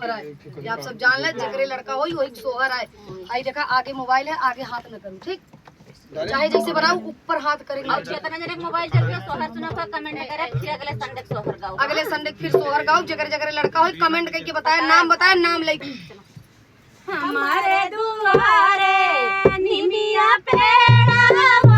सोहर आए। ये आप सब जान ले, जकरे लड़का होई वही सोहर आए। हाई देखा आगे मोबाइल है, आगे हाथ न करूं, ठीक? चाहे जैसे बनाओ ऊपर हाथ करेंगे। और जितना जने मोबाइल चल रहा सोहर सुना का कमेंट करे, फिर अगले संडे सोहर गाओ। अगले संडे फिर सोहर गाओ। जकरे जकरे लड़का होई कमेंट करके बताया, नाम बताया, नाम लेके हमारे दुआरे निमिया पेड़ा